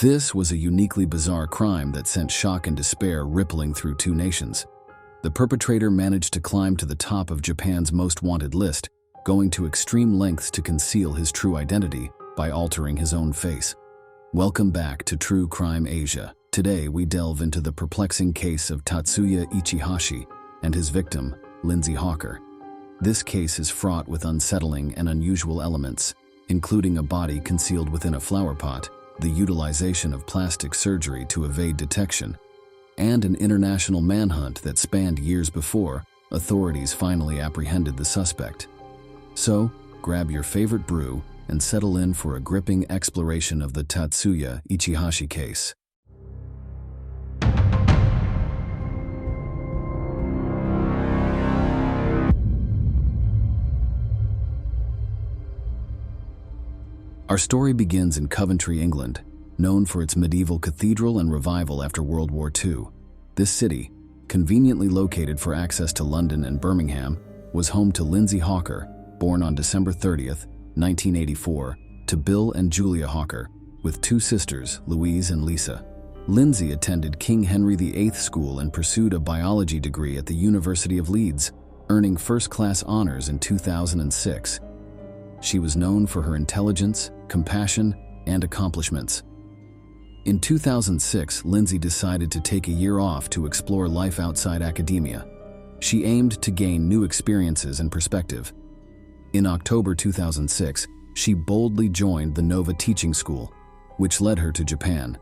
This was a uniquely bizarre crime that sent shock and despair rippling through two nations. The perpetrator managed to climb to the top of Japan's most wanted list, going to extreme lengths to conceal his true identity by altering his own face. Welcome back to True Crime Asia. Today we delve into the perplexing case of Tatsuya Ichihashi and his victim, Lindsay Hawker. This case is fraught with unsettling and unusual elements, including a body concealed within a flower pot, the utilization of plastic surgery to evade detection, and an international manhunt that spanned years before authorities finally apprehended the suspect. So, grab your favorite brew and settle in for a gripping exploration of the Tatsuya Ichihashi case. Our story begins in Coventry, England, known for its medieval cathedral and revival after World War II. This city, conveniently located for access to London and Birmingham, was home to Lindsay Hawker, born on December 30th, 1984, to Bill and Julia Hawker, with two sisters, Louise and Lisa. Lindsay attended King Henry VIII School and pursued a biology degree at the University of Leeds, earning first-class honors in 2006. She was known for her intelligence, compassion, and accomplishments. In 2006, Lindsay decided to take a year off to explore life outside academia. She aimed to gain new experiences and perspective. In October 2006, she boldly joined the Nova Teaching School, which led her to Japan.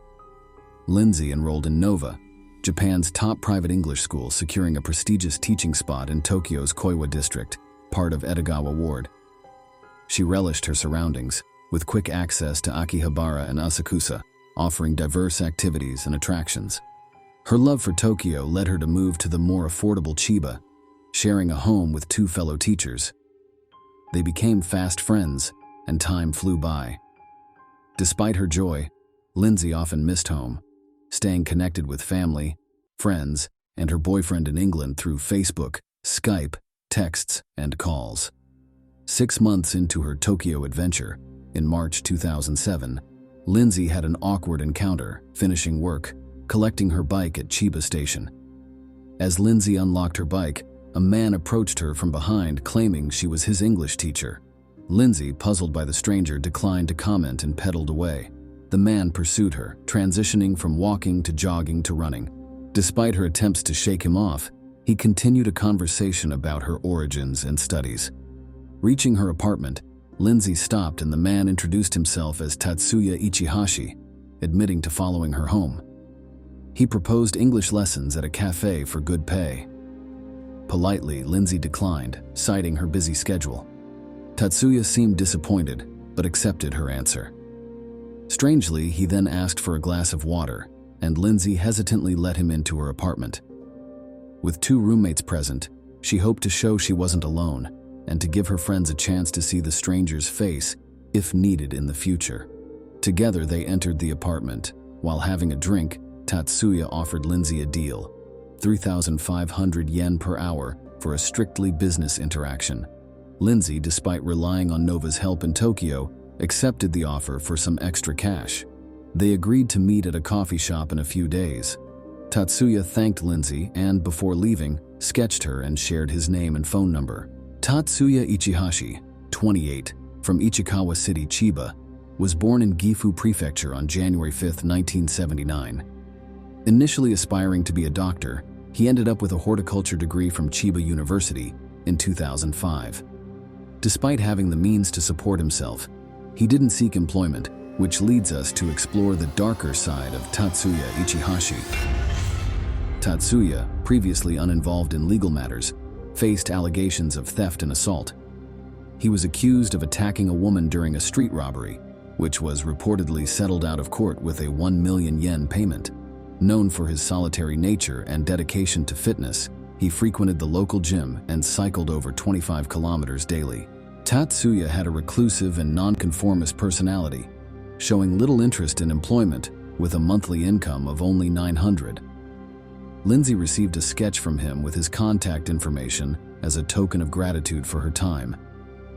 Lindsay enrolled in Nova, Japan's top private English school, securing a prestigious teaching spot in Tokyo's Koiwa district, part of Edogawa Ward. She relished her surroundings, with quick access to Akihabara and Asakusa, offering diverse activities and attractions. Her love for Tokyo led her to move to the more affordable Chiba, sharing a home with two fellow teachers. They became fast friends, and time flew by. Despite her joy, Lindsay often missed home, staying connected with family, friends, and her boyfriend in England through Facebook, Skype, texts, and calls. 6 months into her Tokyo adventure, in March 2007, Lindsay had an awkward encounter, finishing work, collecting her bike at Chiba Station. As Lindsay unlocked her bike, a man approached her from behind, claiming she was his English teacher. Lindsay, puzzled by the stranger, declined to comment and pedaled away. The man pursued her, transitioning from walking to jogging to running. Despite her attempts to shake him off, he continued a conversation about her origins and studies. Reaching her apartment, Lindsay stopped and the man introduced himself as Tatsuya Ichihashi, admitting to following her home. He proposed English lessons at a cafe for good pay. Politely, Lindsay declined, citing her busy schedule. Tatsuya seemed disappointed, but accepted her answer. Strangely, he then asked for a glass of water, and Lindsay hesitantly let him into her apartment. With two roommates present, she hoped to show she wasn't alone, and to give her friends a chance to see the stranger's face, if needed in the future. Together they entered the apartment. While having a drink, Tatsuya offered Lindsay a deal, 3,500 yen per hour for a strictly business interaction. Lindsay, despite relying on Nova's help in Tokyo, accepted the offer for some extra cash. They agreed to meet at a coffee shop in a few days. Tatsuya thanked Lindsay and, before leaving, sketched her and shared his name and phone number. Tatsuya Ichihashi, 28, from Ichikawa City, Chiba, was born in Gifu Prefecture on January 5, 1979. Initially aspiring to be a doctor, he ended up with a horticulture degree from Chiba University in 2005. Despite having the means to support himself, he didn't seek employment, which leads us to explore the darker side of Tatsuya Ichihashi. Tatsuya, previously uninvolved in legal matters, faced allegations of theft and assault. He was accused of attacking a woman during a street robbery, which was reportedly settled out of court with a 1 million yen payment. Known for his solitary nature and dedication to fitness, he frequented the local gym and cycled over 25 kilometers daily. Tatsuya had a reclusive and nonconformist personality, showing little interest in employment with a monthly income of only 900. Lindsay received a sketch from him with his contact information as a token of gratitude for her time,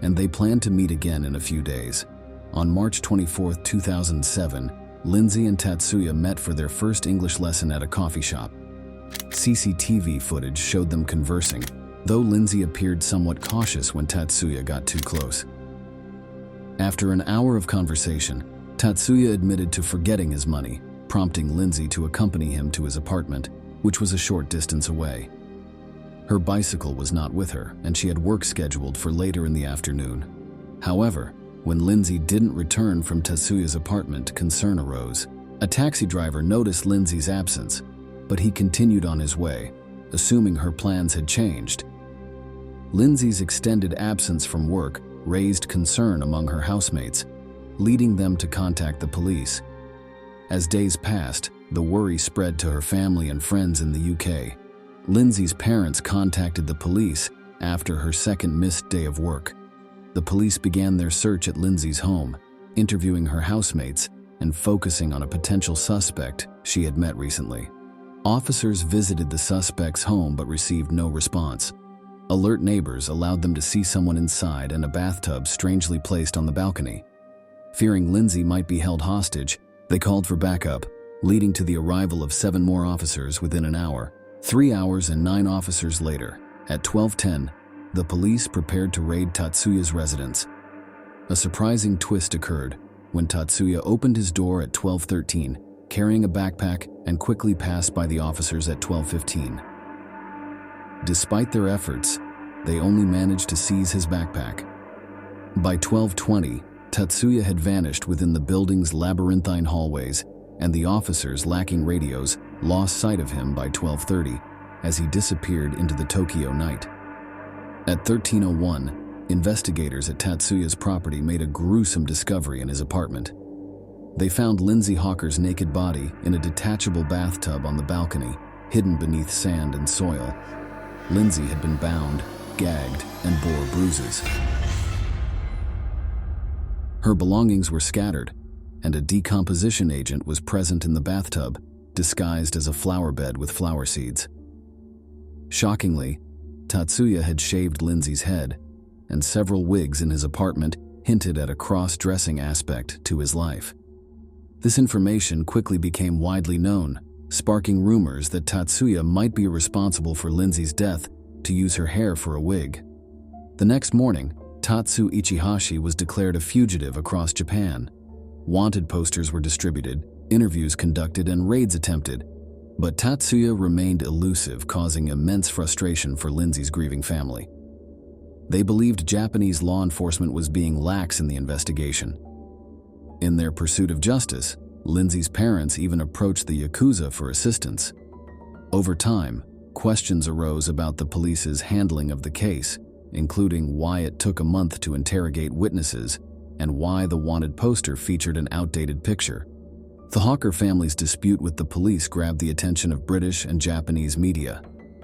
and they planned to meet again in a few days. On March 24, 2007, Lindsay and Tatsuya met for their first English lesson at a coffee shop. CCTV footage showed them conversing, though Lindsay appeared somewhat cautious when Tatsuya got too close. After an hour of conversation, Tatsuya admitted to forgetting his money, prompting Lindsay to accompany him to his apartment, which was a short distance away. Her bicycle was not with her, and she had work scheduled for later in the afternoon. However, when Lindsay didn't return from Tatsuya's apartment, concern arose. A taxi driver noticed Lindsay's absence, but he continued on his way, assuming her plans had changed. Lindsay's extended absence from work raised concern among her housemates, leading them to contact the police. As days passed, the worry spread to her family and friends in the UK. Lindsay's parents contacted the police after her second missed day of work. The police began their search at Lindsay's home, interviewing her housemates and focusing on a potential suspect she had met recently. Officers visited the suspect's home but received no response. Alert neighbors allowed them to see someone inside and a bathtub strangely placed on the balcony. Fearing Lindsay might be held hostage, they called for backup, leading to the arrival of 7 more officers within an hour. 3 hours and 9 officers later, at 12:10, the police prepared to raid Tatsuya's residence. A surprising twist occurred when Tatsuya opened his door at 12:13, carrying a backpack, and quickly passed by the officers at 12:15. Despite their efforts, they only managed to seize his backpack. By 12:20, Tatsuya had vanished within the building's labyrinthine hallways, and the officers, lacking radios, lost sight of him by 12:30 as he disappeared into the Tokyo night. At 13:01, investigators at Tatsuya's property made a gruesome discovery in his apartment. They found Lindsay Hawker's naked body in a detachable bathtub on the balcony, hidden beneath sand and soil. Lindsay had been bound, gagged, and bore bruises. Her belongings were scattered, and a decomposition agent was present in the bathtub, disguised as a flower bed with flower seeds. Shockingly, Tatsuya had shaved Lindsay's head, and several wigs in his apartment hinted at a cross-dressing aspect to his life. This information quickly became widely known, sparking rumors that Tatsuya might be responsible for Lindsay's death to use her hair for a wig. The next morning, Tatsuya Ichihashi was declared a fugitive across Japan. Wanted posters were distributed, interviews conducted, and raids attempted, but Tatsuya remained elusive, causing immense frustration for Lindsay's grieving family. They believed Japanese law enforcement was being lax in the investigation. In their pursuit of justice, Lindsay's parents even approached the Yakuza for assistance. Over time, questions arose about the police's handling of the case, including why it took a month to interrogate witnesses and why the wanted poster featured an outdated picture. The Hawker family's dispute with the police grabbed the attention of British and Japanese media.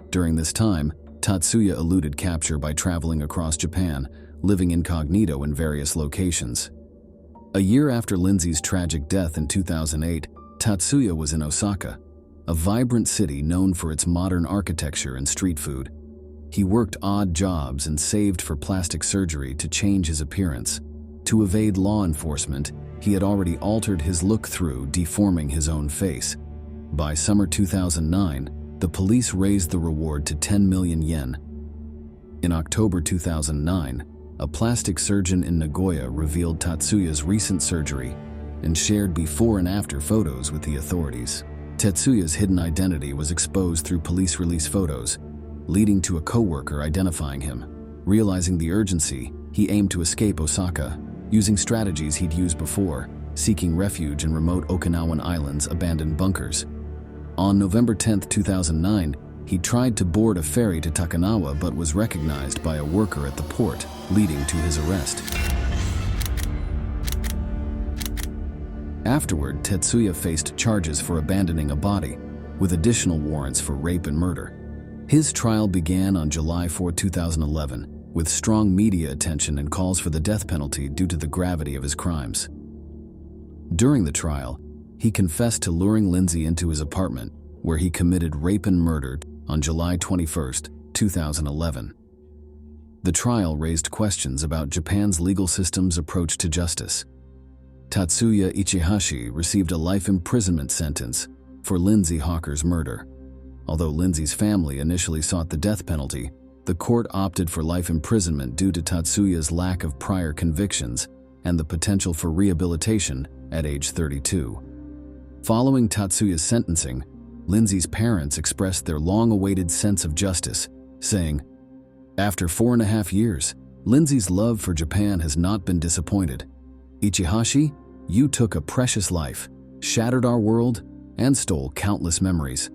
During this time, Tatsuya eluded capture by traveling across Japan, living incognito in various locations. A year after Lindsay's tragic death in 2008, Tatsuya was in Osaka, a vibrant city known for its modern architecture and street food. He worked odd jobs and saved for plastic surgery to change his appearance. To evade law enforcement, he had already altered his look through deforming his own face. By summer 2009, the police raised the reward to 10 million yen. In October 2009, a plastic surgeon in Nagoya revealed Tatsuya's recent surgery and shared before and after photos with the authorities. Tatsuya's hidden identity was exposed through police release photos, leading to a co-worker identifying him. Realizing the urgency, he aimed to escape Osaka, using strategies he'd used before, seeking refuge in remote Okinawan Island's abandoned bunkers. On November 10, 2009, he tried to board a ferry to Takanawa but was recognized by a worker at the port, leading to his arrest. Afterward, Tatsuya faced charges for abandoning a body, with additional warrants for rape and murder. His trial began on July 4, 2011, with strong media attention and calls for the death penalty due to the gravity of his crimes. During the trial, he confessed to luring Lindsay into his apartment, where he committed rape and murder on July 21, 2011. The trial raised questions about Japan's legal system's approach to justice. Tatsuya Ichihashi received a life imprisonment sentence for Lindsay Hawker's murder. Although Lindsay's family initially sought the death penalty, the court opted for life imprisonment due to Tatsuya's lack of prior convictions and the potential for rehabilitation at age 32. Following Tatsuya's sentencing, Lindsay's parents expressed their long-awaited sense of justice, saying, "After 4.5 years, Lindsay's love for Japan has not been disappointed. Ichihashi, you took a precious life, shattered our world, and stole countless memories."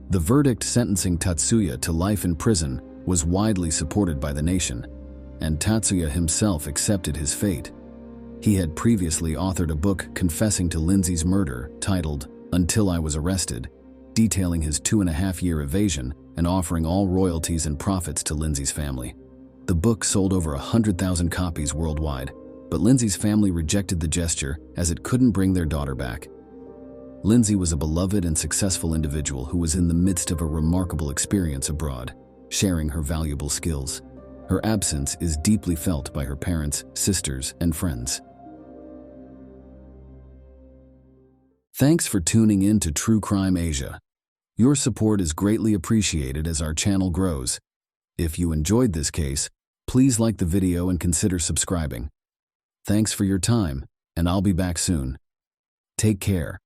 The verdict sentencing Tatsuya to life in prison was widely supported by the nation, and Tatsuya himself accepted his fate. He had previously authored a book confessing to Lindsay's murder titled "Until I Was Arrested," detailing his 2.5-year evasion and offering all royalties and profits to Lindsay's family. The book sold over 100,000 copies worldwide, but Lindsay's family rejected the gesture as it couldn't bring their daughter back. Lindsay was a beloved and successful individual who was in the midst of a remarkable experience abroad, sharing her valuable skills. Her absence is deeply felt by her parents, sisters, and friends. Thanks for tuning in to True Crime Asia. Your support is greatly appreciated as our channel grows. If you enjoyed this case, please like the video and consider subscribing. Thanks for your time, and I'll be back soon. Take care.